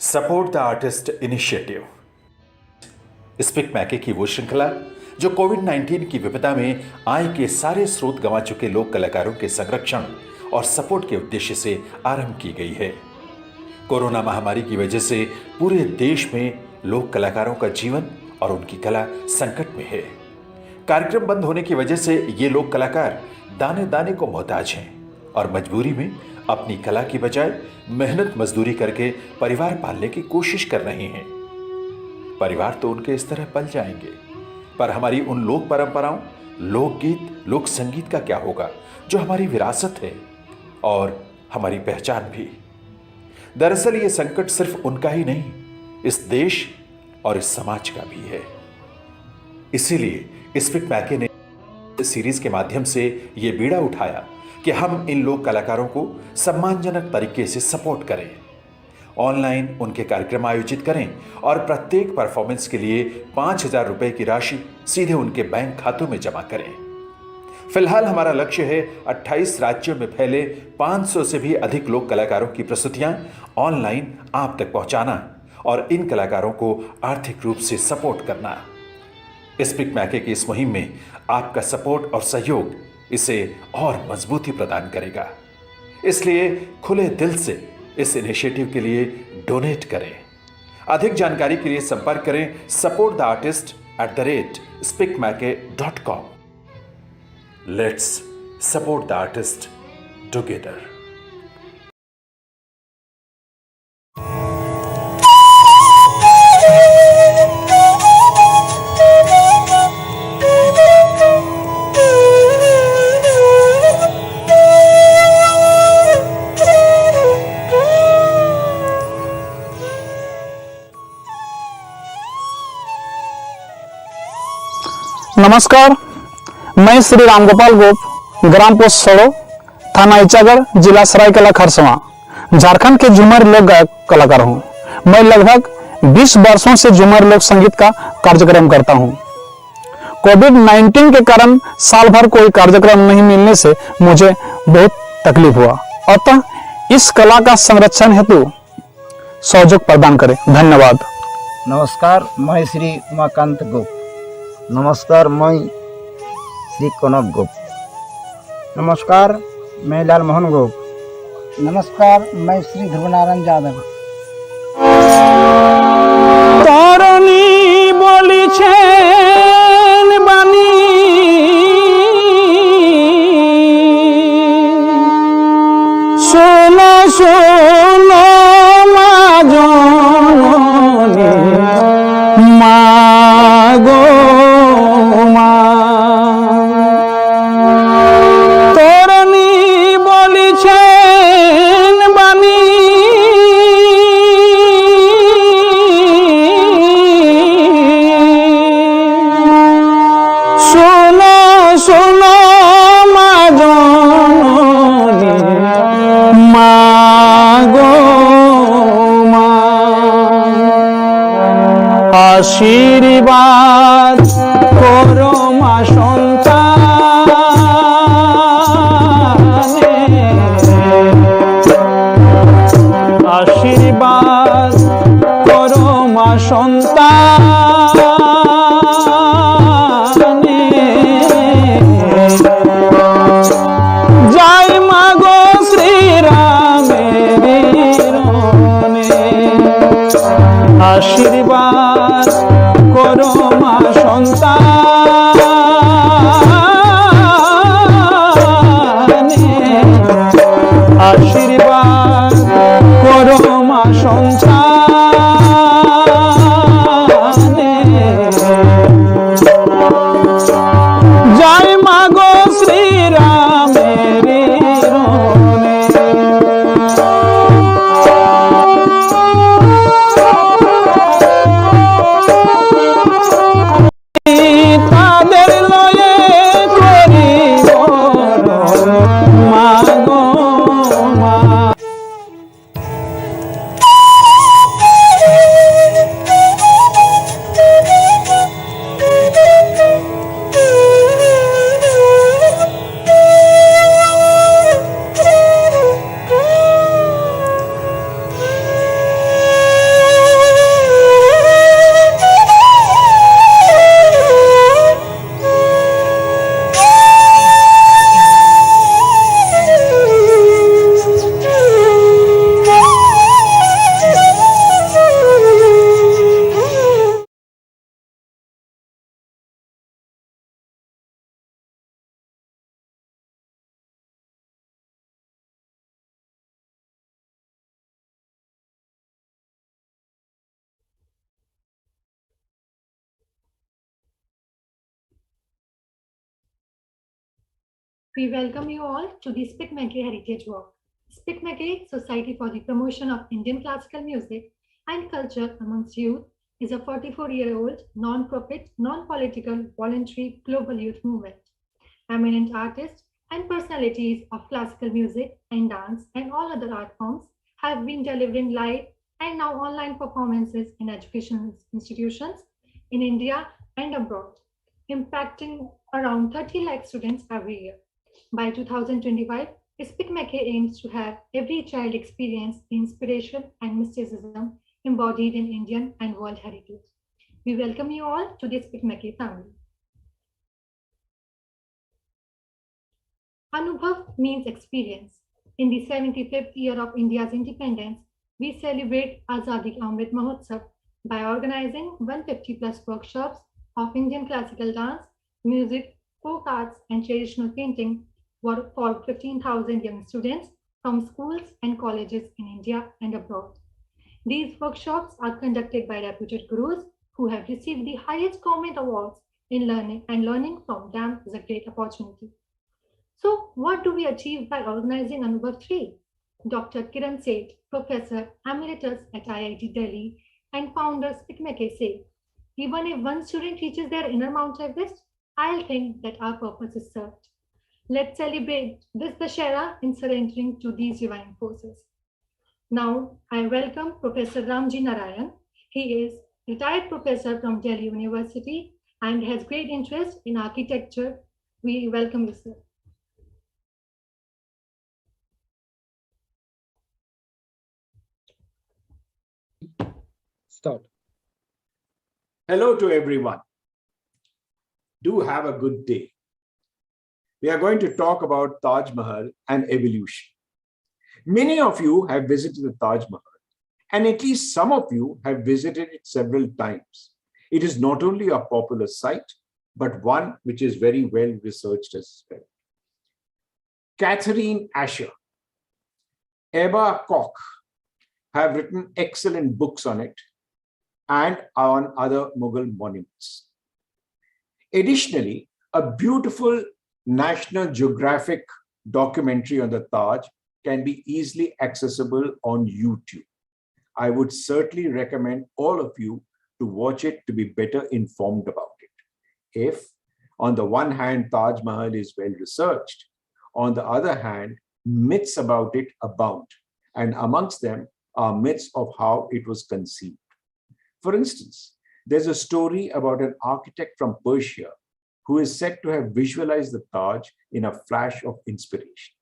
Support the artist initiative SPIC MACAY की वो श्रृंखला जो कोविड-19 की विपदा में आय के सारे स्रोत गंवा चुके लोक कलाकारों के संरक्षण और सपोर्ट के उद्देश्य से आरंभ की गई है। कोरोना महामारी की वजह से पूरे देश में लोक कलाकारों का जीवन और उनकी कला संकट में है। कार्यक्रम बंद होने की वजह से ये लोक कलाकार दाने दाने को मोहताज हैं और मजबूरी में अपनी कला की बजाय मेहनत मजदूरी करके परिवार पालने की कोशिश कर रहे हैं। परिवार तो उनके इस तरह पल जाएंगे, पर हमारी उन लोक परंपराओं, लोकगीत, लोक संगीत का क्या होगा जो हमारी विरासत है और हमारी पहचान भी। दरअसल ये संकट सिर्फ उनका ही नहीं, इस देश और इस समाज का भी है। इसीलिए स्पिक मैके ने इस सीरीज के माध्यम से ये बीड़ा उठाया कि हम इन लोक कलाकारों को सम्मानजनक तरीके से सपोर्ट करें, ऑनलाइन उनके कार्यक्रम आयोजित करें और प्रत्येक परफॉर्मेंस के लिए 5,000 रुपए की राशि सीधे उनके बैंक खातों में जमा करें। फिलहाल हमारा लक्ष्य है 28 राज्यों में फैले 500 से भी अधिक लोक कलाकारों की प्रस्तुतियां ऑनलाइन आप तक पहुंचाना और इन कलाकारों को आर्थिक रूप से सपोर्ट करना। स्पिक मैके की इस मुहिम में आपका सपोर्ट और सहयोग इसे और मजबूती प्रदान करेगा। इसलिए खुले दिल से इस इनिशिएटिव के लिए डोनेट करें। अधिक जानकारी के लिए संपर्क करें supporttheartist@spicmacaye.com। Let's support the artist together. नमस्कार, मैं श्री रामगोपाल गोप, ग्राम पोस्ट सड़ो, थाना इचागढ़, जिला सरायकेला खरसावां, झारखंड के झूमर लोक गायक कलाकार हूँ। मैं लगभग 20 वर्षों से झूमर लोक संगीत का कार्यक्रम करता हूँ। कोविड-19 के कारण साल भर कोई कार्यक्रम नहीं मिलने से मुझे बहुत तकलीफ हुआ, अतः इस कला का संरक्षण हेतु सहयोग प्रदान करें। धन्यवाद। नमस्कार, मैं श्री उमाकांत गोप। नमस्कार, मैं श्री कनक गोप। नमस्कार, मैं लाल मोहन गोप। नमस्कार, मैं श्री ध्रुवनारायण यादव। तरणी बोलिछेन बानी सोनो सोनो मा जननी मागो आशीर्वाद करो मा सन्ताने, आशीर्वाद करो मा सन्ताने, जय मागो श्री रामेर आशीर्वाद करो मा सन्ताने, आशीर्वाद करो मा सन्ताने, जय मागो श्री रामेर मागो मा We welcome you all to the SPIC MACAY Heritage Walk. SPIC MACAY, Society for the Promotion of Indian Classical Music and Culture Amongst Youth, is a 44-year-old, non-profit, non-political, voluntary global youth movement. Eminent artists and personalities of classical music and dance and all other art forms have been delivering live and now online performances in educational institutions in India and abroad, impacting around 30 lakh students every year. By 2025, SPIC MACAY aims to have every child experience the inspiration and mysticism embodied in Indian and world heritage. We welcome you all to the SPIC MACAY family. Anubhav means experience. In the 75th year of India's independence, we celebrate Azadi Ka Amrit Mahotsav by organizing 150 plus workshops of Indian classical dance, music, folk arts, and traditional painting for 15,000 young students from schools and colleges in India and abroad. These workshops are conducted by reputed gurus who have received the highest government awards in learning, and learning from them is a great opportunity. So, what do we achieve by organizing Anubhav 3? Dr. Kiran Seth, Professor Emeritus at IIT Delhi and founder SPIC MACAY say, even if one student reaches their inner Mount Everest, I'll think that our purpose is served. Let's celebrate this Dashera in surrendering to these divine forces. Now, I welcome Professor Ramji Narayan. He is retired professor from Delhi University and has great interest in architecture. We welcome you, sir. Start. Hello to everyone. Do have a good day. We are going to talk about Taj Mahal and evolution. Many of you have visited the Taj Mahal, and at least some of you have visited it several times. It is not only a popular site, but one which is very well researched as well. Catherine Asher, Eva Koch have written excellent books on it and on other Mughal monuments. Additionally, a beautiful National Geographic documentary on the Taj can be easily accessible on YouTube. I would certainly recommend all of you to watch it to be better informed about it. If, on the one hand, Taj Mahal is well researched, on the other hand, myths about it abound, and amongst them are myths of how it was conceived. For instance, there's a story about an architect from Persia who is said to have visualized the Taj in a flash of inspiration.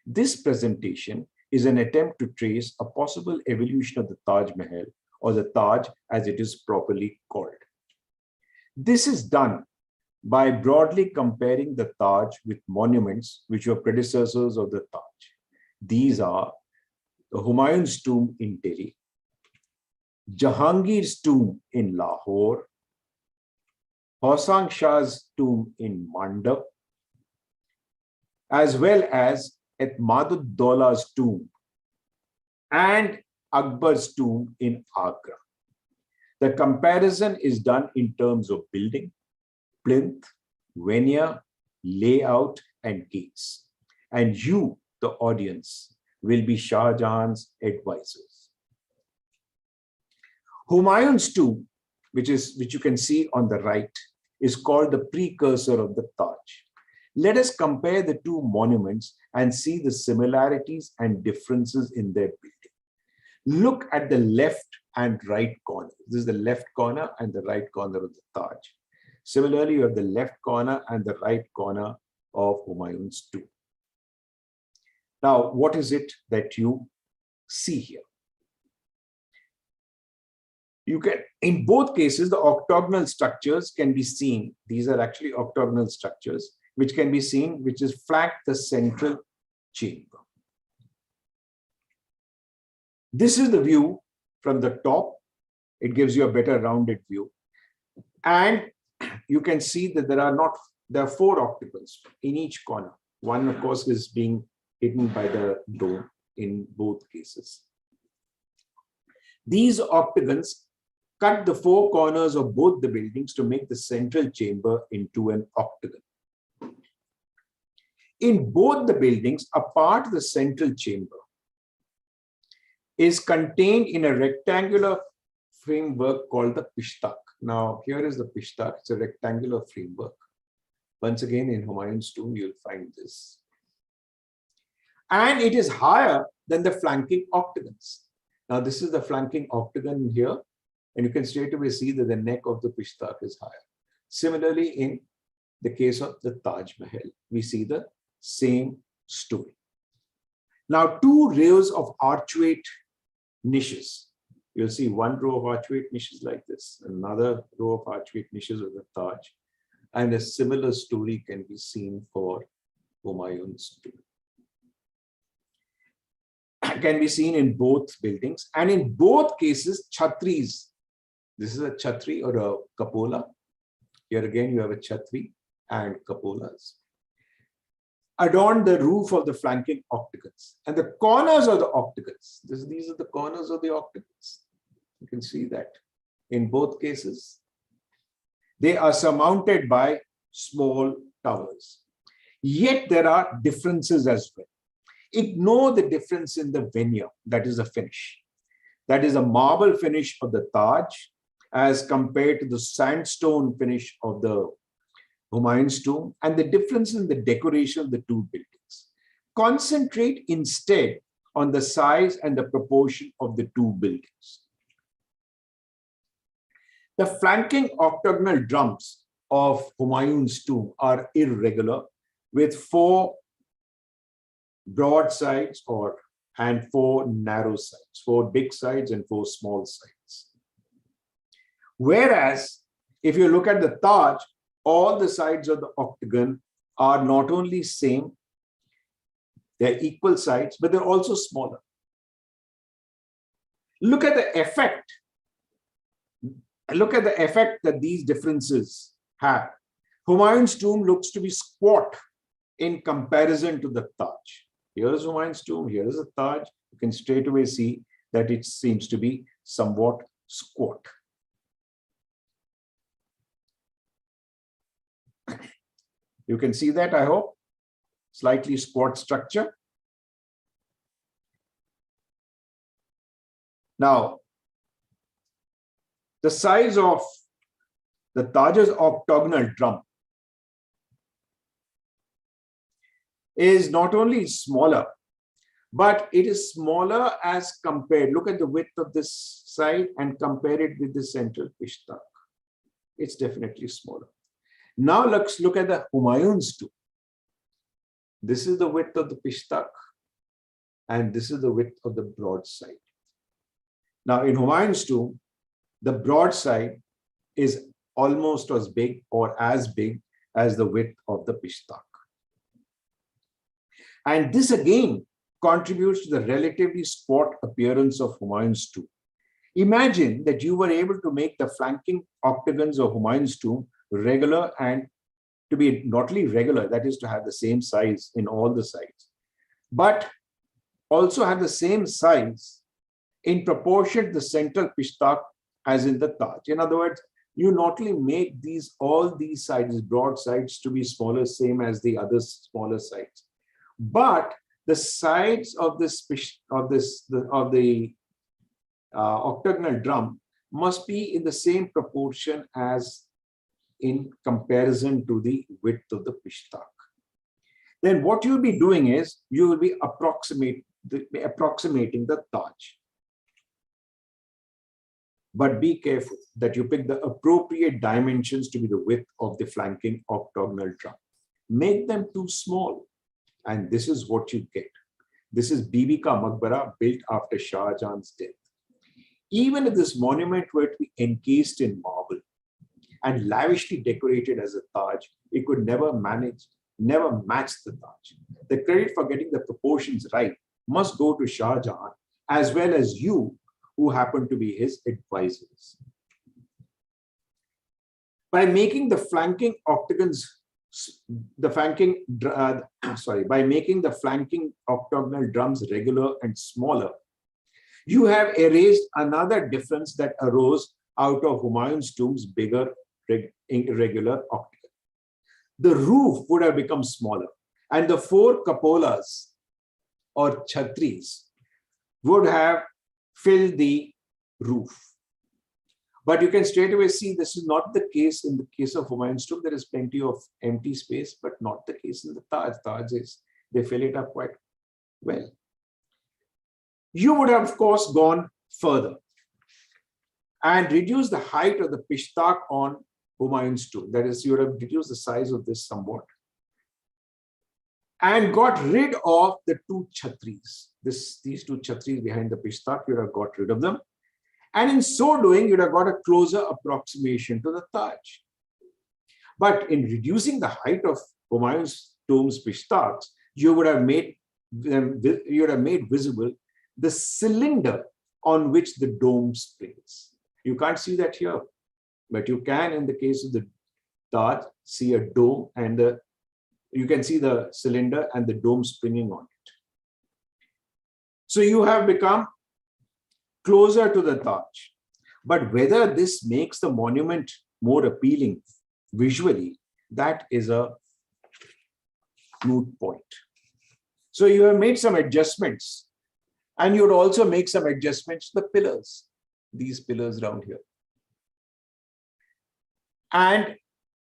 This presentation is an attempt to trace a possible evolution of the Taj Mahal, or the Taj as it is properly called. This is done by broadly comparing the Taj with monuments which were predecessors of the Taj. These are the Humayun's tomb in Delhi, Jahangir's tomb in Lahore, Hosang Shah's tomb in Mandap, as well as at Madhuddola's tomb and Akbar's tomb in Agra. The comparison is done in terms of building, plinth, veneer, layout, and gates. And you, the audience, will be Shah Jahan's advisors. Humayun's tomb, which you can see on the right, is called the precursor of the Taj. Let us compare the two monuments and see the similarities and differences in their building. Look at the left and right corner. This is the left corner and the right corner of the Taj. Similarly, you have the left corner and the right corner of Humayun's tomb. Now, what is it that you see here? You can, in both cases, the octagonal structures can be seen. These are actually octagonal structures, which can be seen, which is flank the central chamber. This is the view from the top. It gives you a better rounded view. And you can see that there are 4 octagons in each corner. One, of course, is being hidden by the dome in both cases. These octagons cut the 4 corners of both the buildings to make the central chamber into an octagon. In both the buildings, a part of the central chamber is contained in a rectangular framework called the Pistak. Now, here is the Pistak. It's a rectangular framework. Once again, in Humayun's tomb, you'll find this. And it is higher than the flanking octagons. Now, this is the flanking octagon here, and you can straight away see that the neck of the Pistak is higher. Similarly, in the case of the Taj Mahal, we see the same story. Now, two rows of archway niches. You'll see one row of archway niches like this, another row of archway niches of the Taj, and a similar story can be seen for Humayun's tomb. Can be seen in both buildings, and in both cases, chhatris. This is a chhatri or a kapola. Here again, you have a chhatri and kapolas. Adorn the roof of the flanking octagons and the corners of the octagons. These are the corners of the octagons. You can see that in both cases. They are surmounted by small towers. Yet there are differences as well. Ignore the difference in the veneer, that is a finish. That is a marble finish of the Taj as compared to the sandstone finish of the Humayun's tomb, and the difference in the decoration of the two buildings. Concentrate instead on the size and the proportion of the two buildings. The flanking octagonal drums of Humayun's tomb are irregular, with 4 broad sides and 4 narrow sides, 4 big sides and 4 small sides. Whereas if you look at the Taj, all the sides of the octagon are not only same, they're equal sides, but they're also smaller. Look at the effect. Look at the effect that these differences have. Humayun's tomb looks to be squat in comparison to the Taj. Here's Humayun's tomb, here is the Taj. You can straight away see that it seems to be somewhat squat. You can see that, I hope. Slightly squat structure. Now, the size of the Taj's octagonal drum is not only smaller, but it is smaller as compared. Look at the width of this side and compare it with the central Pistak. It's definitely smaller. Now let's look at the Humayun's tomb. This is the width of the Pistak, and this is the width of the broad side. Now in Humayun's tomb, the broad side is almost as big or as big as the width of the Pistak. And this again contributes to the relatively squat appearance of Humayun's tomb. Imagine that you were able to make the flanking octagons of Humayun's tomb regular, and to be not only regular, that is to have the same size in all the sides, but also have the same size in proportion to the central Pistak as in the Taj. In other words, you not only make all these sides, broad sides, to be smaller, same as the other smaller sides, but the sides of the octagonal drum must be in the same proportion as in comparison to the width of the Pistak. Then what you'll be doing is you will be approximating the Taj. But be careful that you pick the appropriate dimensions to be the width of the flanking octagonal drum. Make them too small, and this is what you get. This is Bibi Ka Maqbara, built after Shah Jahan's death. Even if this monument were to be encased in marble and lavishly decorated as a Taj, it could never match the Taj. The credit for getting the proportions right must go to Shah Jahan, as well as you, who happen to be his advisors. By making the flanking octagonal drums regular and smaller, you have erased another difference that arose out of Humayun's tomb's bigger irregular octagon. The roof would have become smaller, and the 4 cupolas or chhatris would have filled the roof. But you can straight away see this is not the case in the case of Humayun's tomb. There is plenty of empty space, but not the case in the Taj. Taj is, they fill it up quite well. You would have, of course, gone further and reduced the height of the Pistak on Humayun's tomb. That is, you would have reduced the size of this somewhat and got rid of the 2 chhatris. These 2 chhatris behind the Pistak, you would have got rid of them. And in so doing, you would have got a closer approximation to the Taj. But in reducing the height of Humayun's tomb's Pistaks, you would have made visible the cylinder on which the dome springs. You can't see that here, but you can in the case of the Taj see a dome, and you can see the cylinder and the dome springing on it. So you have become closer to the Taj. But whether this makes the monument more appealing visually, that is a moot point. So you have made some adjustments, and you would also make some adjustments to the pillars, these pillars around here. And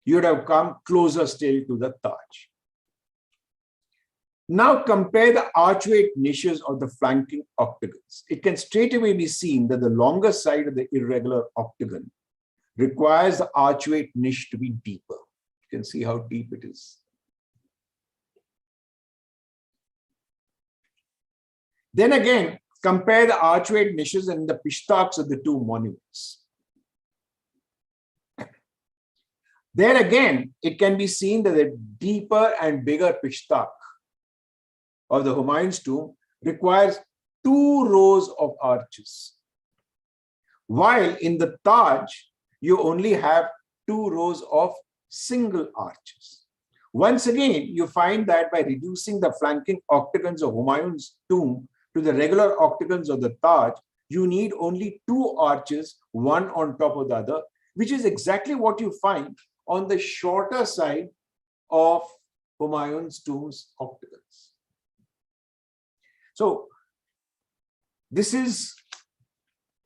you would have come closer still to the Taj. Now compare the archway niches of the flanking octagons. It can straightaway be seen that the longer side of the irregular octagon requires the archway niche to be deeper. You can see how deep it is. Then again, compare the archway niches and the Pistaks of the 2 monuments. There again, it can be seen that the deeper and bigger Pistak of the Humayun's tomb requires 2 rows of arches, while in the Taj, you only have 2 rows of single arches. Once again, you find that by reducing the flanking octagons of Humayun's tomb to the regular octagons of the Taj, you need only 2 arches, one on top of the other, which is exactly what you find on the shorter side of Humayun's tomb's octagons. So this is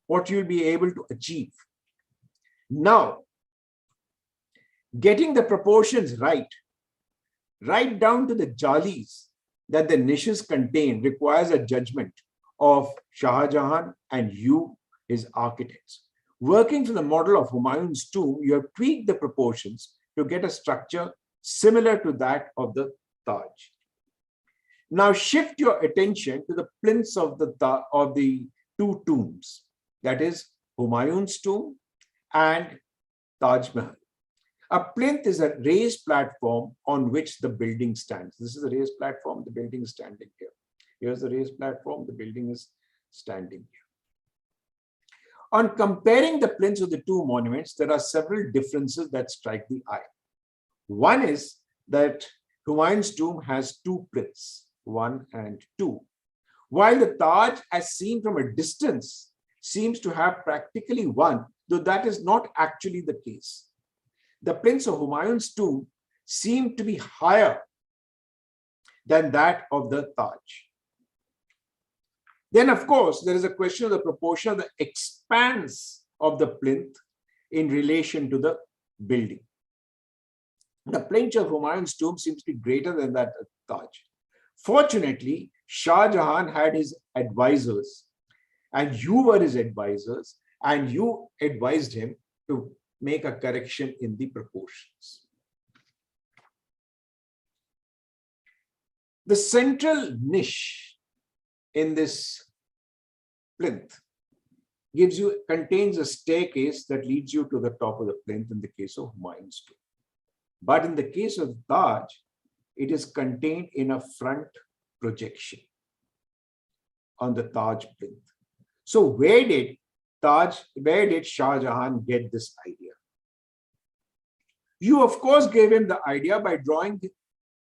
what you'll be able to achieve. Now, getting the proportions right down to the jalis that the niches contain requires a judgment of Shah Jahan and you, his architects. Working from the model of Humayun's tomb, you have tweaked the proportions to get a structure similar to that of the Taj. Now shift your attention to the plinths of the 2 tombs, that is Humayun's tomb and Taj Mahal. A plinth is a raised platform on which the building stands. This is a raised platform, the building is standing here. Here's the raised platform, the building is standing here. On comparing the plinths of the 2 monuments, there are several differences that strike the eye. One is that Humayun's tomb has 2 plinths, 1 and 2, while the Taj, as seen from a distance, seems to have practically 1, though that is not actually the case. The plinths of Humayun's tomb seem to be higher than that of the Taj. Then, of course, there is a question of the proportion of the expanse of the plinth in relation to the building. The plinth of Humayun's tomb seems to be greater than that of Taj. Fortunately, Shah Jahan had his advisors, and you were his advisors, and you advised him to make a correction in the proportions. The central niche in this plinth contains a staircase that leads you to the top of the plinth in the case of Humayun's tomb. But in the case of Taj, it is contained in a front projection on the Taj plinth. So where did Shah Jahan get this idea? You, of course, gave him the idea by drawing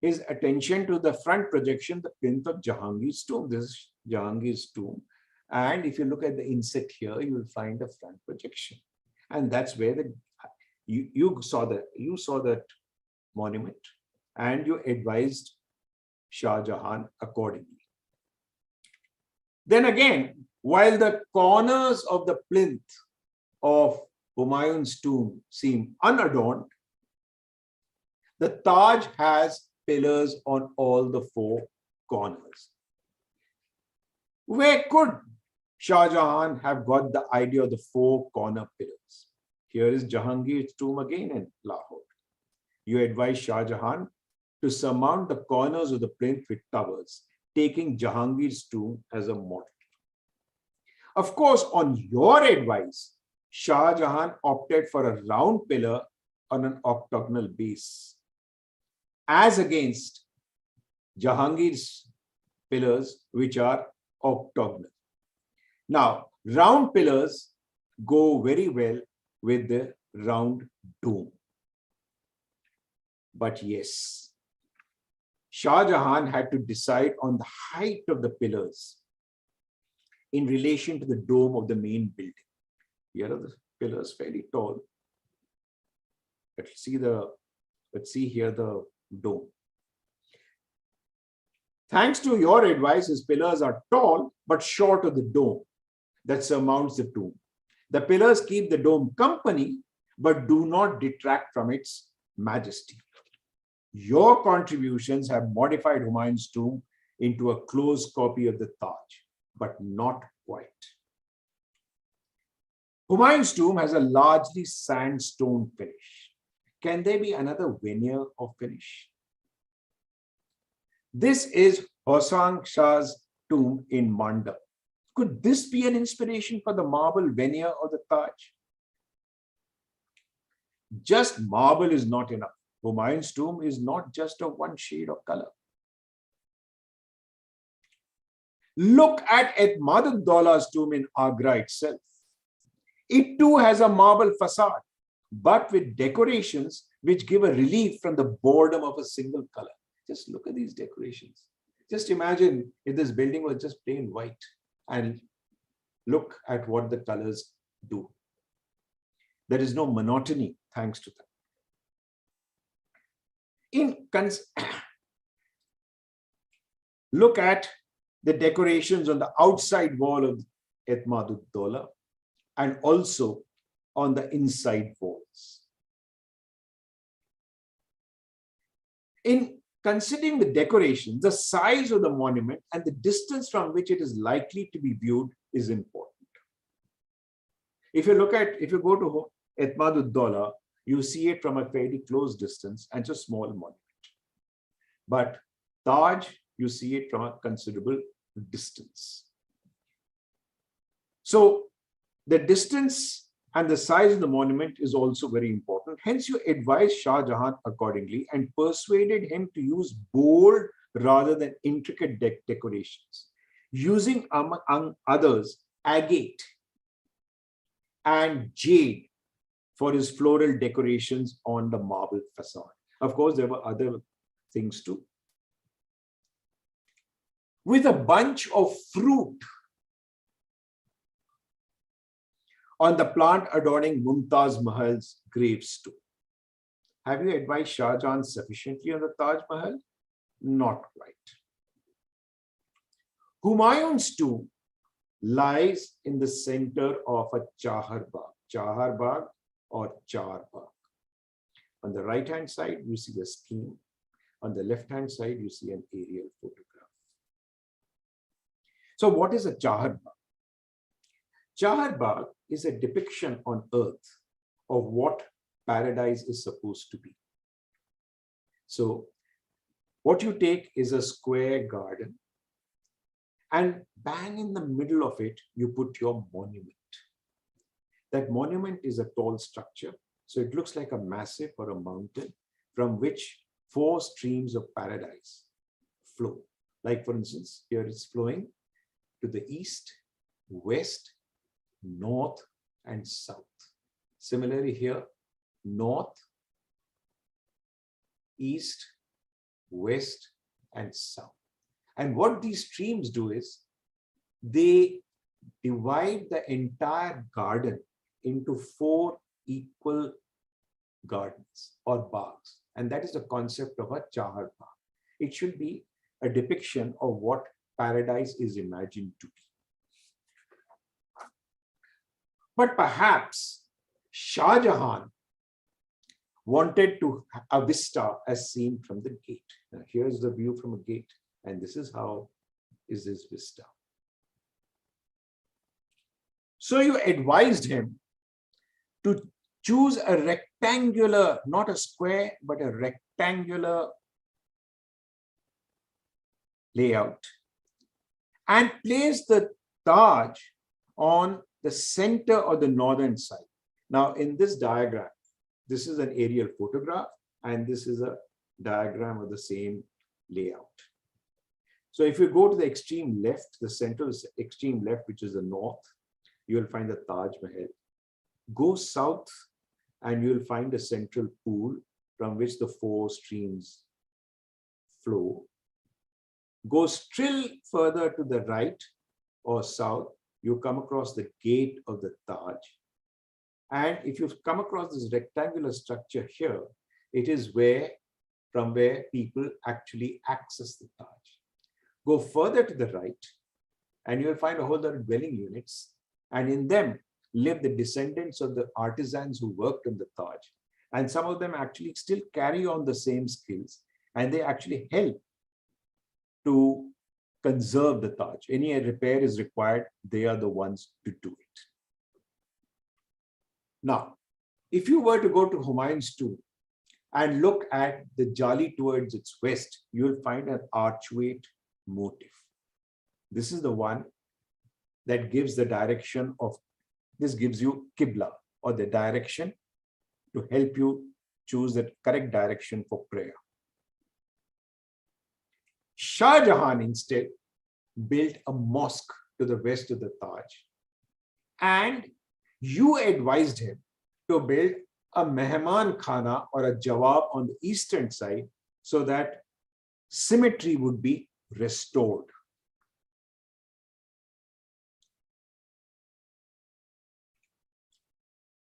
his attention to the front projection, the plinth of Jahangir's tomb. This is Jahangir's tomb. And if you look at the inset here, you will find a front projection. And that's where you saw that monument, and you advised Shah Jahan accordingly. Then again, while the corners of the plinth of Humayun's tomb seem unadorned, the Taj has pillars on all the four corners. Where could Shah Jahan have got the idea of the four corner pillars? Here is Jahangir's tomb again in Lahore. You advise Shah Jahan to surmount the corners of the plinth with towers, taking Jahangir's tomb as a model. Of course, on your advice, Shah Jahan opted for a round pillar on an octagonal base, as against Jahangir's pillars, which are octagonal. Now, round pillars go very well with the round dome. But yes, Shah Jahan had to decide on the height of the pillars in relation to the dome of the main building. Here are the pillars fairly tall. Let's see here the dome. Thanks to your advice, his pillars are tall but short of the dome that surmounts the tomb. The pillars keep the dome company but do not detract from its majesty. Your contributions have modified Humayun's tomb into a close copy of the Taj, but not quite. Humayun's tomb has a largely sandstone finish. Can there be another veneer of finish? This is Hosang Shah's tomb in Manda. Could this be an inspiration for the marble veneer of the Taj? Just marble is not enough. Humayun's tomb is not just of one shade of color. Look at Etmaduddaullah's tomb in Agra itself. It too has a marble facade, but with decorations which give a relief from the boredom of a single color. Just look at these decorations. Just imagine if this building was just plain white, and look at what the colors do. There is no monotony thanks to them. Look at the decorations on the outside wall of Etmaduddaulah and also on the inside walls. In considering the decoration, the size of the monument and the distance from which it is likely to be viewed is important. If you go to Etmaduddaulah, you see it from a fairly close distance and it's a small monument. But Taj, you see it from a considerable distance. So the distance and the size of the monument is also very important. Hence, you advised Shah Jahan accordingly and persuaded him to use bold rather than intricate decorations, using among others agate and jade for his floral decorations on the marble facade. Of course, there were other things too. With a bunch of fruit on the plant adorning Mumtaz Mahal's gravestone. Have you advised Shah Jahan sufficiently on the Taj Mahal? Not quite. Humayun's tomb lies in the center of a Chahar Bagh or Char Bagh. On the right hand side, you see a scheme. On the left hand side, you see an aerial photograph. So what is a Chahar Bagh? Chahar Bagh is a depiction on earth of what paradise is supposed to be. So what you take is a square garden, and bang in the middle of it, you put your monument. That monument is a tall structure, so it looks like a massif or a mountain from which 4 streams of paradise flow. Like, for instance, here it's flowing to the east, west, north, and south. Similarly here, north, east, west, and south. And what these streams do is they divide the entire garden into 4 equal gardens or baghs. And that is the concept of a Chahar Bagh. It should be a depiction of what paradise is imagined to be. But perhaps Shah Jahan wanted to a vista as seen from the gate. Now, here's the view from a gate, and this is how is his vista. So you advised him to choose a rectangular, not a square, but a rectangular layout, and place the Taj on the center or the northern side. Now, in this diagram, this is an aerial photograph, and this is a diagram of the same layout. So if you go to the extreme left, the central extreme left, which is the north, you will find the Taj Mahal. Go south, and you will find a central pool from which the 4 streams flow. Go still further to the right or south, you come across the gate of the Taj. And if you come across this rectangular structure here, it is from where people actually access the Taj. Go further to the right, and you will find a whole lot of dwelling units, and in them live the descendants of the artisans who worked on the Taj. And some of them actually still carry on the same skills, and they actually help to conserve the Taj. Any repair is required, they are the ones to do it. Now, if you were to go to Humayun's tomb and look at the Jali towards its west, you will find an archway motif. This is the one that gives the direction of, this gives you Qibla, or the direction to help you choose the correct direction for prayer. Shah Jahan instead built a mosque to the west of the Taj, and you advised him to build a Mehman Khana or a Jawab on the eastern side so that symmetry would be restored.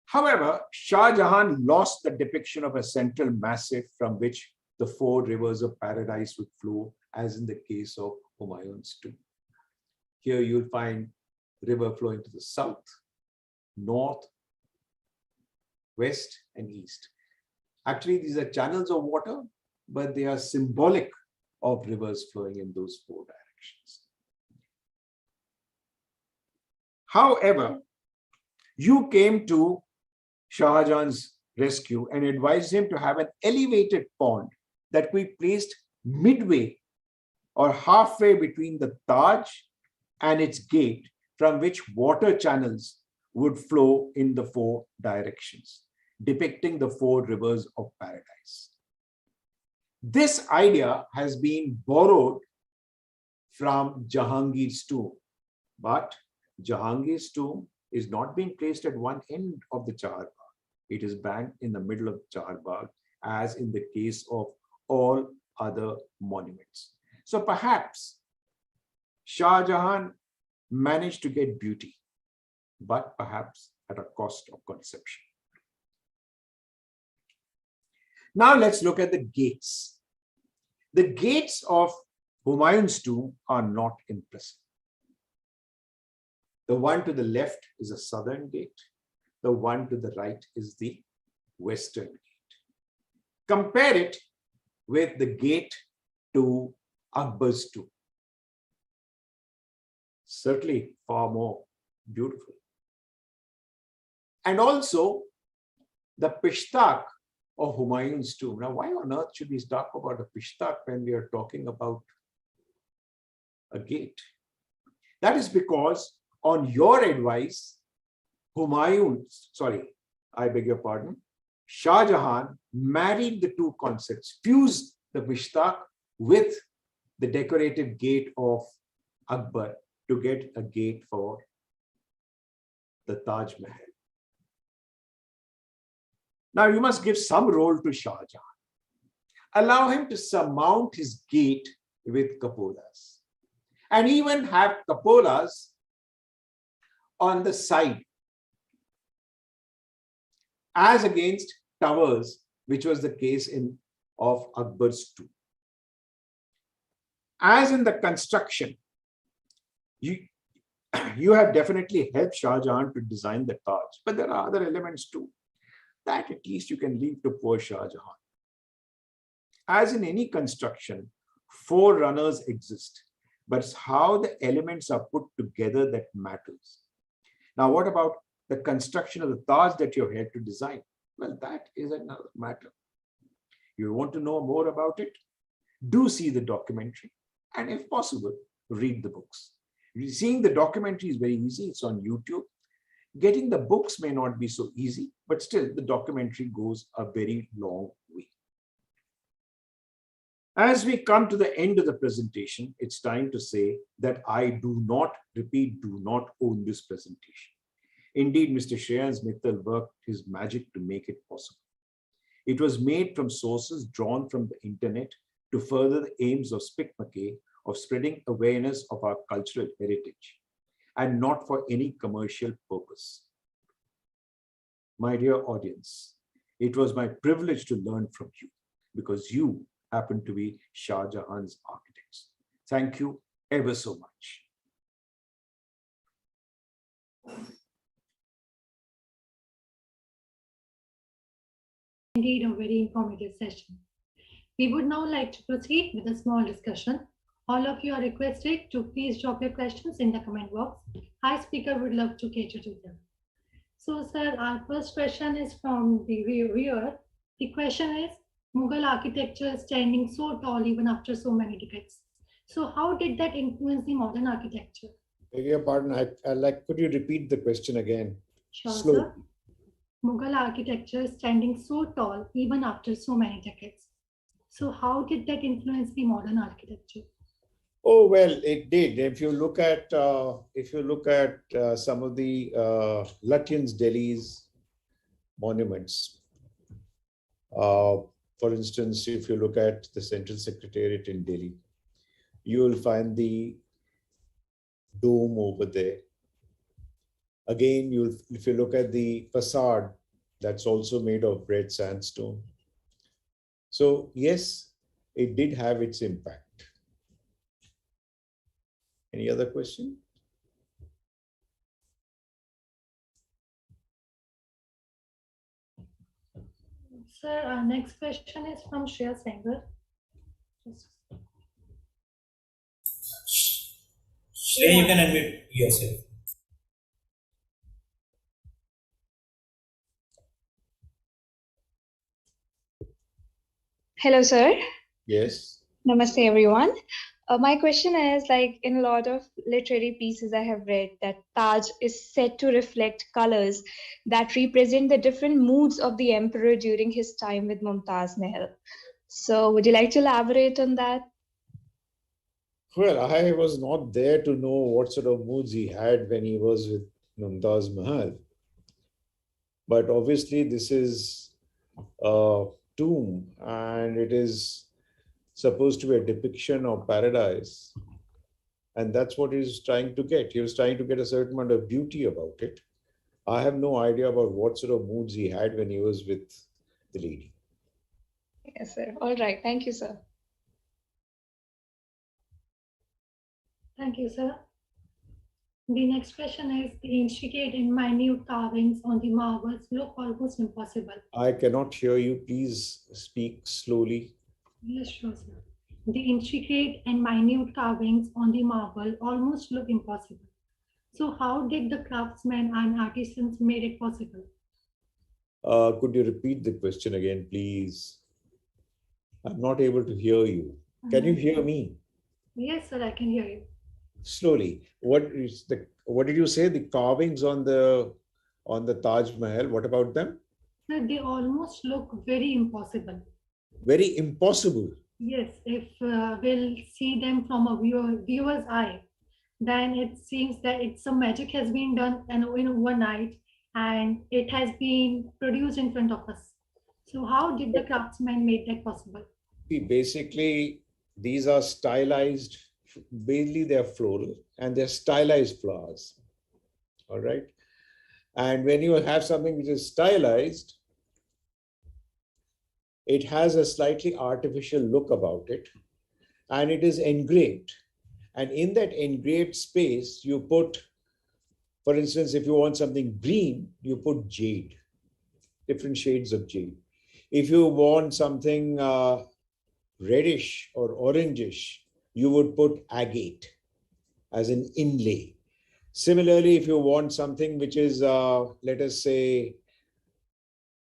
However, Shah Jahan lost the depiction of a central massif from which the 4 rivers of paradise would flow, as in the case of Humayun's tomb. Here you'll find river flowing to the south, north, west, and east. Actually, these are channels of water, but they are symbolic of rivers flowing in those 4 directions. However, you came to Shah Jahan's rescue and advised him to have an elevated pond that we placed midway or halfway between the Taj and its gate, from which water channels would flow in the 4 directions, depicting the 4 rivers of paradise. This idea has been borrowed from Jahangir's tomb, but Jahangir's tomb is not being placed at one end of the Chahar Bagh. It is bang in the middle of Chahar Bagh, as in the case of all other monuments. So perhaps Shah Jahan managed to get beauty, but perhaps at a cost of conception. Now let's look at the gates. The gates of Humayun's tomb are not impressive. The one to the left is a southern gate. The one to the right is the western gate. Compare it with the gate to Akbar's tomb. Certainly far more beautiful. And also the Pistak of Humayun's tomb. Now, why on earth should we talk about a Pistak when we are talking about a gate? That is because on your advice, Shah Jahan married the 2 concepts, fused the Pistak with the decorated gate of Akbar to get a gate for the Taj Mahal. Now you must give some role to Shah Jahan. Allow him to surmount his gate with cupolas, and even have cupolas on the side, as against towers, which was the case of Akbar's tomb. As in the construction, you have definitely helped Shah Jahan to design the Taj, but there are other elements too that at least you can leave to poor Shah Jahan. As in any construction, forerunners exist, but it's how the elements are put together that matters. Now, what about the construction of the Taj that you're here to design? Well, that is another matter. You want to know more about it? Do see the documentary, and if possible, read the books. Seeing the documentary is very easy. It's on YouTube. Getting the books may not be so easy, but still the documentary goes a very long way. As we come to the end of the presentation, it's time to say that I do not own this presentation. Indeed, Mr. Shreyan's Mittal worked his magic to make it possible. It was made from sources drawn from the internet to further the aims of SPIC MACAY of spreading awareness of our cultural heritage, and not for any commercial purpose. My dear audience, it was my privilege to learn from you because you happen to be Shah Jahan's architects. Thank you ever so much. Indeed, a very informative session. We would now like to proceed with a small discussion. All of you are requested to please drop your questions in the comment box. Our speaker would love to cater to them. So, sir, our first question is from the viewer. The question is, Mughal architecture standing so tall even after so many decades. So how did that influence the modern architecture? Beg your pardon, could you repeat the question again? Sure, Slow. sir. Mughal architecture standing so tall even after so many decades. So how did that influence the modern architecture? Oh, well, it did. If you look at some of the Lutyens, Delhi's monuments, for instance, if you look at the Central Secretariat in Delhi, you will find the dome over there. Again, if you look at the facade, that's also made of red sandstone. So yes, it did have its impact. Any other question? Sir, our next question is from Shreya Sengar. Shri, you can unmute yourself. Hello, sir. Yes. Namaste, everyone. My question is, like, in a lot of literary pieces I have read that Taj is said to reflect colors that represent the different moods of the emperor during his time with Mumtaz Mahal. So would you like to elaborate on that? Well, I was not there to know what sort of moods he had when he was with Mumtaz Mahal. But obviously this is a tomb and it is supposed to be a depiction of paradise. And that's what he's trying to get. He was trying to get a certain amount of beauty about it. I have no idea about what sort of moods he had when he was with the lady. Yes, sir. All right. Thank you, sir. Thank you, sir. The next question is, the intricate and minute carvings on the marbles look almost impossible. I cannot hear you. Please speak slowly. Yes, sure, sir. The intricate and minute carvings on the marble almost look impossible. So how did the craftsmen and artisans made it possible? Could you repeat the question again, please? I'm not able to hear you. Can you hear me? Yes, sir, I can hear you. Slowly. What did you say? The carvings on the Taj Mahal, what about them? Sir, they almost look very impossible. Very impossible. Yes, if we'll see them from a viewer's eye, then it seems that some magic has been done in overnight and it has been produced in front of us. So how did the craftsmen make that possible? See, basically, these are stylized, mainly they're floral and they're stylized flowers. All right. And when you have something which is stylized, it has a slightly artificial look about it. and it is engraved. And in that engraved space, you put, for instance, if you want something green, you put jade, different shades of jade. If you want something reddish or orangish, you would put agate as an inlay. Similarly, if you want something which is, let us say,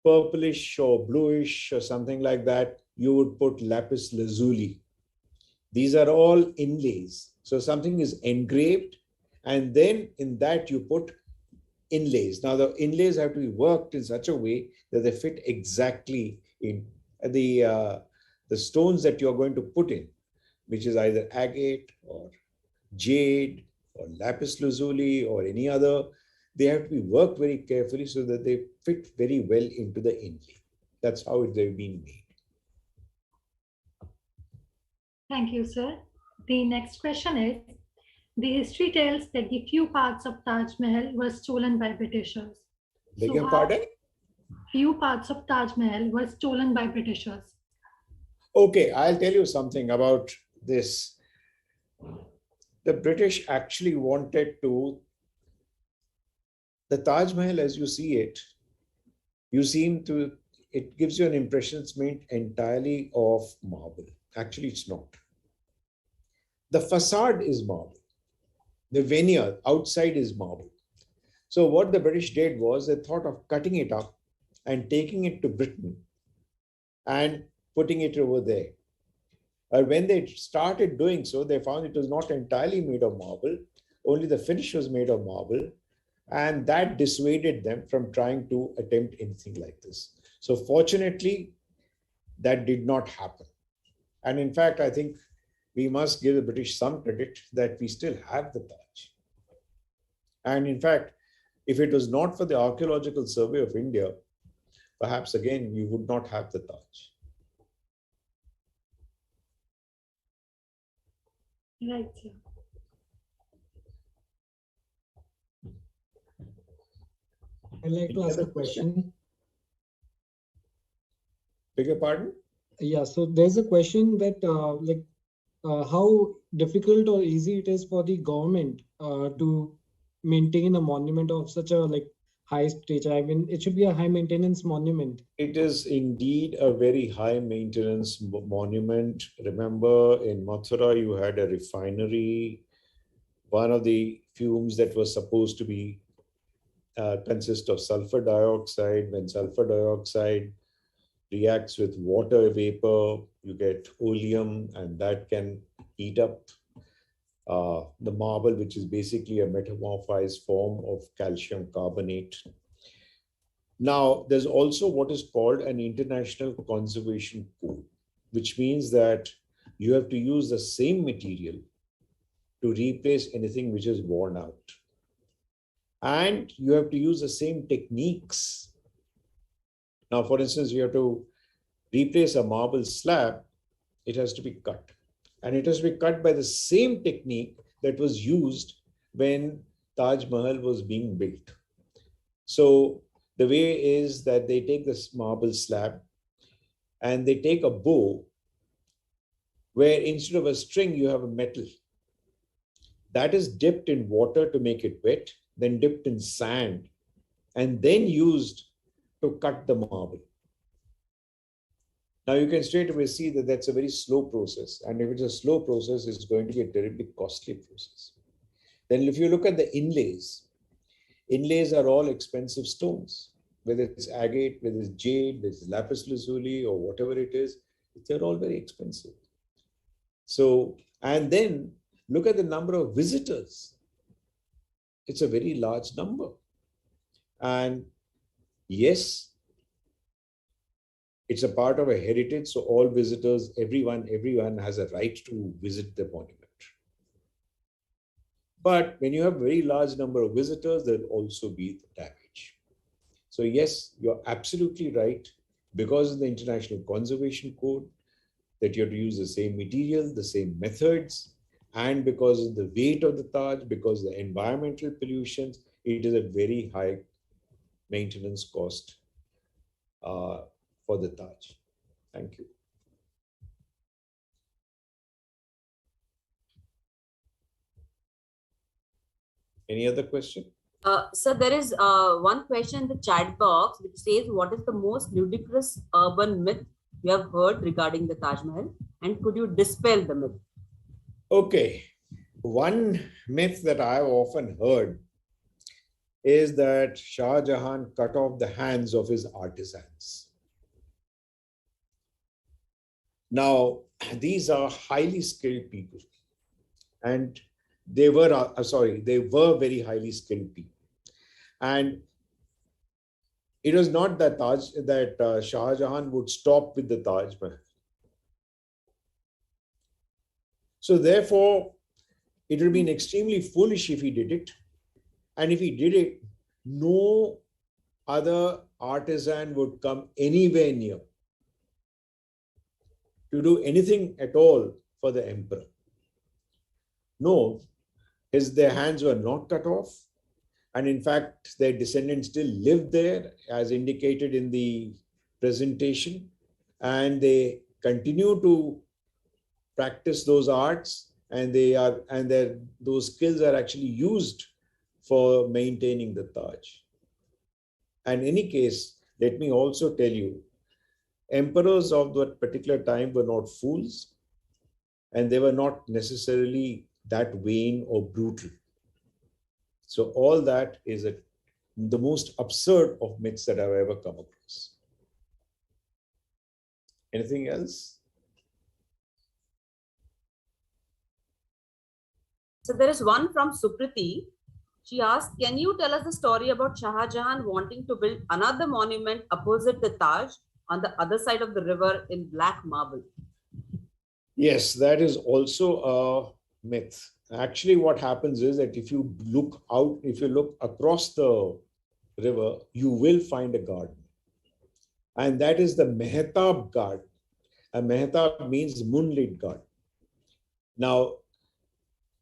purplish or bluish or something like that, you would put lapis lazuli. These are all inlays. So something is engraved, and then in that you put inlays. Now the inlays have to be worked in such a way that they fit exactly in the stones that you're going to put in, which is either agate or jade or lapis lazuli or any other. They have to be worked very carefully so that they fit very well into the inlay. That's how they've been made. Thank you, sir. The next question is, the history tells that the few parts of Taj Mahal were stolen by Britishers. Beg your pardon? Few parts of Taj Mahal were stolen by Britishers. Okay, I'll tell you something about this. The British actually wanted to, the Taj Mahal as you see it, it gives you an impression it's made entirely of marble. Actually, it's not. The facade is marble. The veneer outside is marble. So what the British did was they thought of cutting it up and taking it to Britain and putting it over there. When they started doing so, they found it was not entirely made of marble, only the finish was made of marble, and that dissuaded them from trying to attempt anything like this. So fortunately, that did not happen. And in fact, I think we must give the British some credit that we still have the Taj. And in fact, if it was not for the Archaeological Survey of India, perhaps again, you would not have the Taj. Right, sir. I'd like to ask a question. Beg your pardon? Yeah, so there's a question that how difficult or easy it is for the government to maintain a monument of such a high stature. I mean, it should be a high maintenance monument. It is indeed a very high maintenance monument. Remember, in Mathura, you had a refinery. One of the fumes that was supposed to be consist of sulfur dioxide. When sulfur dioxide reacts with water vapor, you get oleum, and that can heat up the marble, which is basically a metamorphized form of calcium carbonate. Now, there's also what is called an international conservation code, which means that you have to use the same material to replace anything which is worn out. And you have to use the same techniques. Now, for instance, you have to replace a marble slab, it has to be cut. And it has to be cut by the same technique that was used when Taj Mahal was being built. So the way is that they take this marble slab and they take a bow where instead of a string, you have a metal. That is dipped in water to make it wet, then dipped in sand, and then used to cut the marble. Now you can straight away see that that's a very slow process. And if it's a slow process, it's going to be a terribly costly process. Then if you look at the inlays, inlays are all expensive stones, whether it's agate, whether it's jade, whether it's lapis lazuli or whatever it is, they're all very expensive. So, and then look at the number of visitors. It's a very large number. And yes, it's a part of a heritage. So all visitors, everyone has a right to visit the monument. But when you have a very large number of visitors, there'll also be damage. So yes, you're absolutely right. Because of the International Conservation Code, that you have to use the same material, the same methods, and because of the weight of the Taj, because of the environmental pollutions, it is a very high maintenance cost for the Taj. Thank you. Any other question? So there is one question in the chat box which says, what is the most ludicrous urban myth you have heard regarding the Taj Mahal? And could you dispel the myth? Okay. One myth that I've often heard is that Shah Jahan cut off the hands of his artisans. Now, these are highly skilled people, and they were very highly skilled people. And it was not that Shah Jahan would stop with the Taj Mahal. So therefore, it would have been extremely foolish if he did it. And if he did it, no other artisan would come anywhere near to do anything at all for the emperor. No, their hands were not cut off. And in fact, their descendants still live there, as indicated in the presentation. And they continue to practice those arts, and those skills are actually used for maintaining the Taj. And in any case, let me also tell you, emperors of that particular time were not fools, and they were not necessarily that vain or brutal. So all that is the most absurd of myths that I've ever come across. Anything else? So there is one from Supriti. She asked, can you tell us the story about Shah Jahan wanting to build another monument opposite the Taj on the other side of the river in black marble? Yes, that is also a myth. Actually, what happens is that if you look across the river, you will find a garden. And that is the Mehtab garden. And Mehtab means moonlit garden. Now,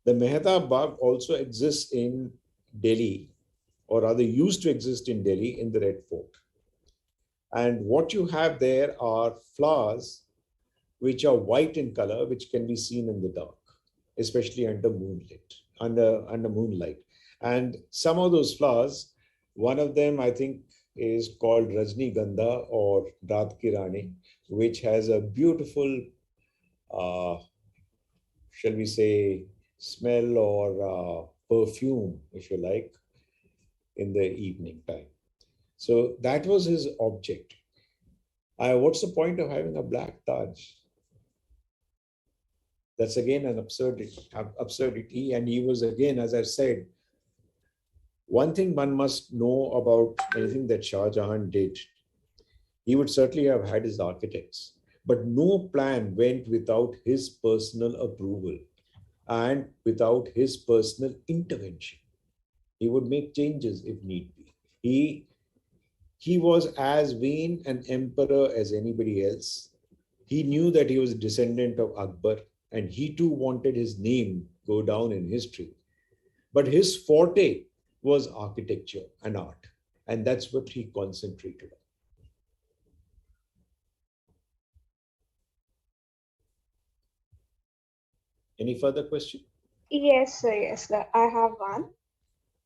the Mehtab Bagh also exists in Delhi, or rather used to exist in Delhi in the Red Fort. And what you have there are flowers which are white in color, which can be seen in the dark, especially under moonlight. And some of those flowers, one of them I think is called Rajnigandha or Raat Ki Rani, which has a beautiful, shall we say, smell or perfume, if you like, in the evening time. So that was his object. What's the point of having a black Taj? That's again an absurdity. And he was, again, as I said, one thing one must know about anything that Shah Jahan did, he would certainly have had his architects, but no plan went without his personal approval and without his personal intervention. He would make changes if need be. He was as vain an emperor as anybody else. He knew that he was a descendant of Akbar, and he too wanted his name go down in history. But his forte was architecture and art, and that's what he concentrated on. Any further question? Yes, sir. Yes, sir. I have one.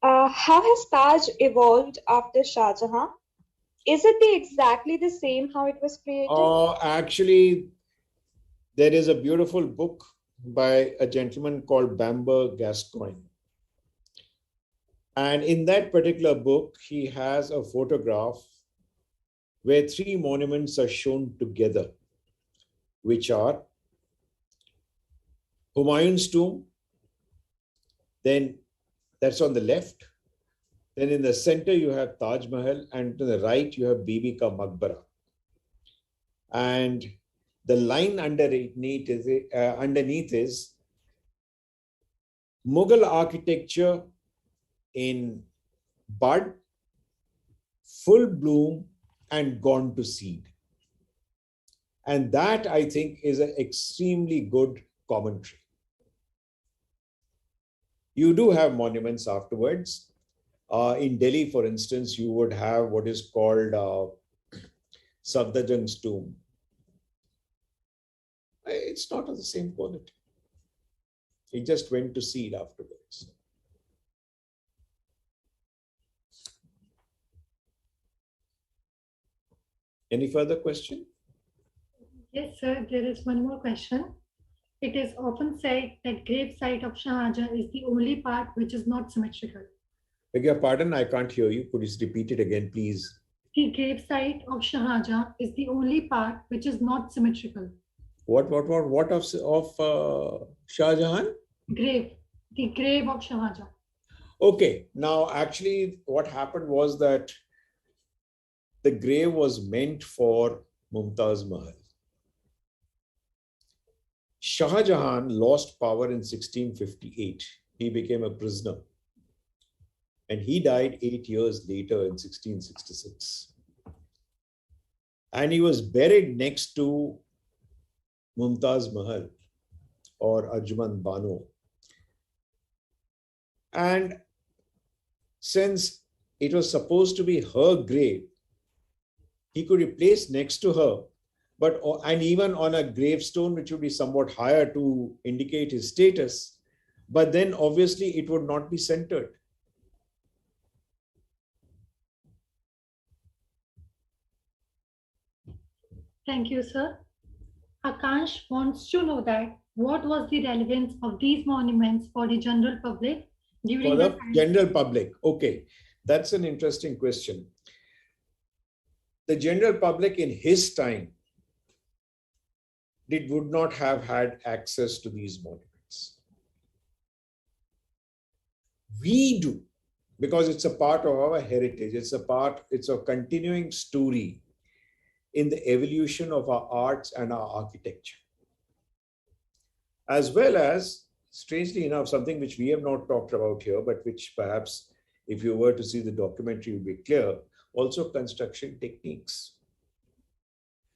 How has Taj evolved after Shah Jahan? Is it exactly the same how it was created? Actually, there is a beautiful book by a gentleman called Bamber Gascoigne. And in that particular book, he has a photograph where three monuments are shown together, which are Humayun's tomb, then that's on the left. Then in the center, you have Taj Mahal, and to the right, you have Bibi Ka Maqbara. And the line underneath is Mughal architecture in bud, full bloom, and gone to seed. And that, I think, is an extremely good commentary. You do have monuments afterwards. In Delhi, for instance, you would have what is called Safdarjung's tomb. It's not of the same quality. He just went to seed afterwards. Any further question? Yes, sir. There is one more question. It is often said that grave site of Shahjahan is the only part which is not symmetrical. Beg your pardon, I can't hear you. Could you repeat it again, please? The grave site of Shahjahan is the only part which is not symmetrical. What of Shah Jahan? Grave. The grave of Shahjahan. Okay, now actually what happened was that the grave was meant for Mumtaz Mahal. Shah Jahan lost power in 1658. He became a prisoner. And he died 8 years later in 1666. And he was buried next to Mumtaz Mahal or Ajman Bano. And since it was supposed to be her grave, he could be placed next to her, and even on a gravestone, which would be somewhat higher to indicate his status, but then obviously it would not be centered. Thank you, sir. Akansh wants to know that what was the relevance of these monuments for the general public during For the the time? general public, okay, that's an interesting question. The general public in his time would not have had access to these monuments. We do, because it's a part of our heritage. It's a continuing story in the evolution of our arts and our architecture. As well as, strangely enough, something which we have not talked about here, but which perhaps if you were to see the documentary will be clear, also construction techniques.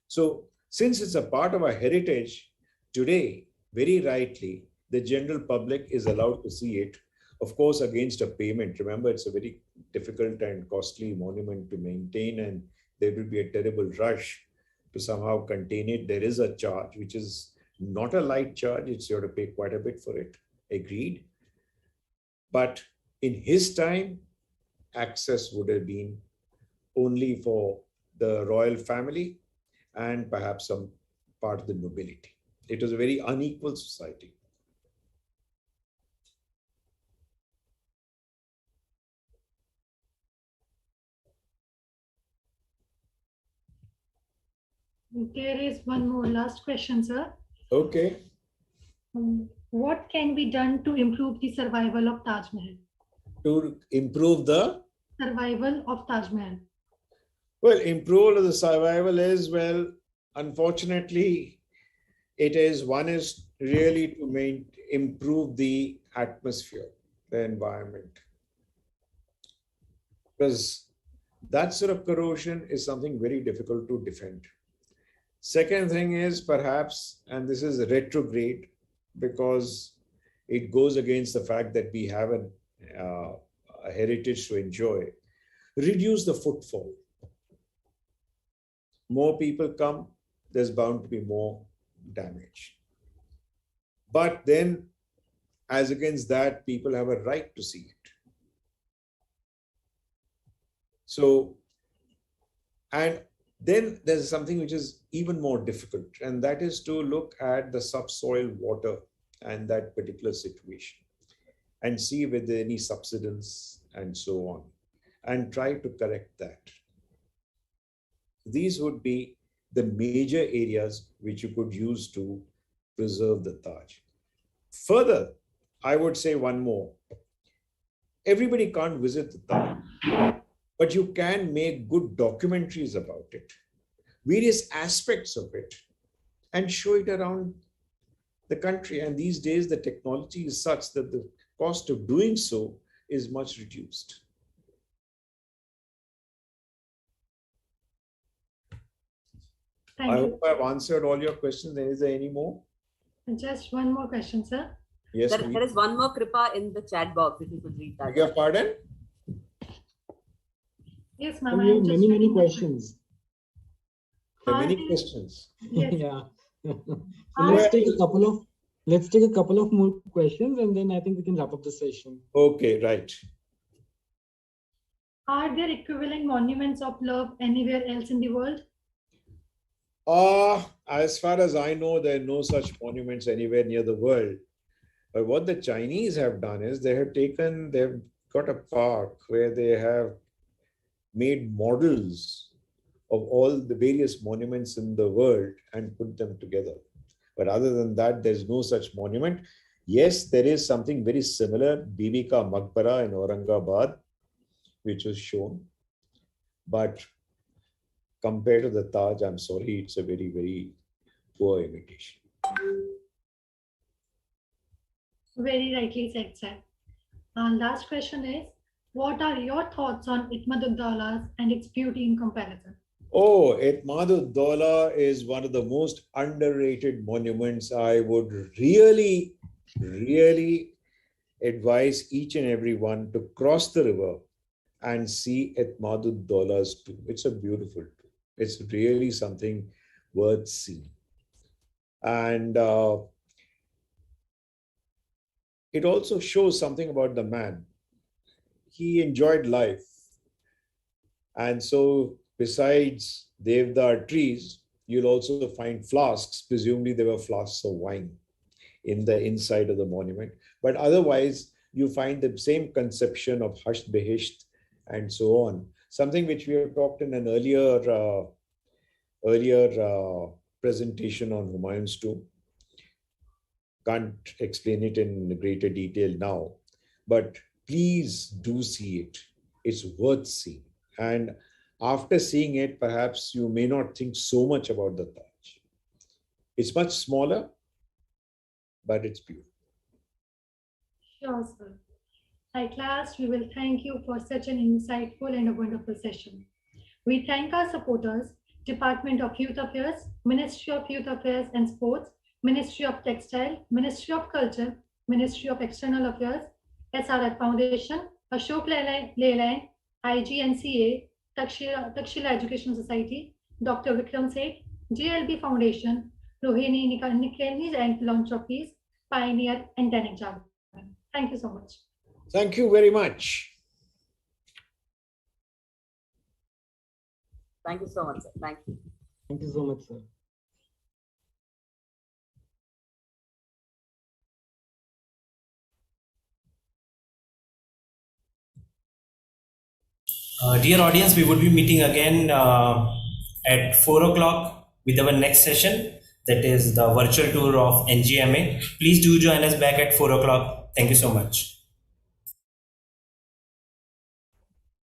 So since it's a part of our heritage, today, very rightly, the general public is allowed to see it, of course, against a payment. Remember, it's a very difficult and costly monument to maintain, and there will be a terrible rush to somehow contain it. There is a charge, which is not a light charge. It's you have to pay quite a bit for it. Agreed. But in his time, access would have been only for the royal family and perhaps some part of the nobility. It was a very unequal society. There is one more last question, sir. Okay. What can be done to improve the survival of Taj Mahal? To improve the Survival of Taj Mahal. Well, improve the survival is, well, unfortunately, one is really to improve the atmosphere, the environment. Because that sort of corrosion is something very difficult to defend. Second thing is perhaps, and this is retrograde, because it goes against the fact that we have a heritage to enjoy, reduce the footfall. More people come, there's bound to be more damage. But then, as against that, people have a right to see it. So, and then there's something which is even more difficult, and that is to look at the subsoil water and that particular situation and see whether there are any subsidence and so on, and try to correct that. These would be the major areas which you could use to preserve the Taj. Further, I would say one more. Everybody can't visit the Taj, but you can make good documentaries about it, various aspects of it, and show it around the country. And these days, the technology is such that the cost of doing so is much reduced. I hope I've answered all your questions. Is there any more? Just one more question, sir. Yes, there is one more Kripa in the chat box, if you could read that. Beg your pardon? Yes, ma'am. We have many questions. There are many questions. Yes. Yeah. So let's take a couple of more questions, and then I think we can wrap up the session. Okay, right. Are there equivalent monuments of love anywhere else in the world? As far as I know, there are no such monuments anywhere near the world. But what the Chinese have done is they've got a park where they have made models of all the various monuments in the world and put them together. But other than that, there's no such monument. Yes, there is something very similar, Bibi Ka Maqbara in Aurangabad, which was shown. But compared to the Taj, I'm sorry, it's a very, very poor imitation. Very rightly said, sir. And last question is, what are your thoughts on Itmaduddaulas and its beauty in comparison? Oh, Itmaduddaulah is one of the most underrated monuments. I would really, really advise each and every one to cross the river and see Itmaduddaulas too. It's a beautiful too. It's really something worth seeing. And it also shows something about the man. He enjoyed life. And so besides Devdar trees, you'll also find flasks. Presumably there were flasks of wine in the inside of the monument. But otherwise, you find the same conception of Hasht Behisht and so on. Something which we have talked in an earlier presentation on Humayun's tomb. Can't explain it in greater detail now, but please do see it. It's worth seeing. And after seeing it, perhaps you may not think so much about the Taj. It's much smaller, but it's beautiful. Sure, sir. At last, we will thank you for such an insightful and a wonderful session. We thank our supporters, Department of Youth Affairs, Ministry of Youth Affairs and Sports, Ministry of Textile, Ministry of Culture, Ministry of External Affairs, SRF Foundation, Ashok Leyland, IGNCA, Takshila Educational Society, Dr. Vikram Seth, GLB Foundation, Rohini Nikelnis and Philanthropies, Pioneer and Dainik Jagran. Thank you so much. Thank you very much. Thank you so much, sir. Thank you. Thank you so much, sir. Dear audience, we would be meeting again at 4 o'clock with our next session, that is the virtual tour of NGMA. Please do join us back at 4 o'clock. Thank you so much.